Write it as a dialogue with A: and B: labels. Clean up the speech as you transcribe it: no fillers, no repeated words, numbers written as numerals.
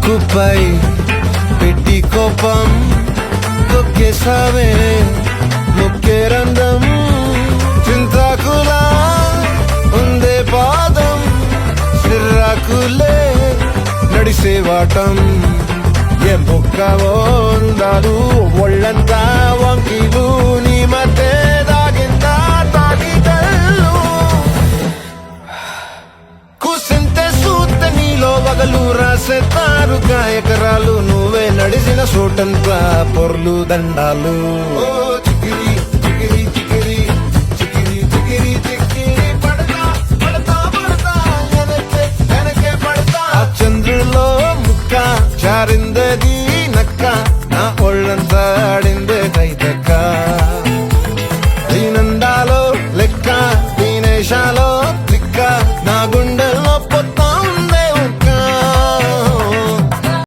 A: ముక్కుపై పెట్టి కోపం తొక్కేసావే ముక్కే రంధ్రం చింతాకులా ఉందే పాదం సిర్రాకులే నడిసేవాటం ఏ బొక్కవో ఉందాలు ఒళ్ళంతా వంకీలు నీ మధ్య దాగిందా తాగిదల్లు కూసింతే సూత్తే నీలో వగలు రాసేతారుగా ఎకరాలు నువ్వే నడిసిన చోటంతా పొర్లు దండాలు చికిరి చికిరి చికిరి చికిరి చికిరి చికిరి పడతా పడతా పడతా వెనకే వెనకే పడతా ఆ చంద్రులో ముక్క జారిందది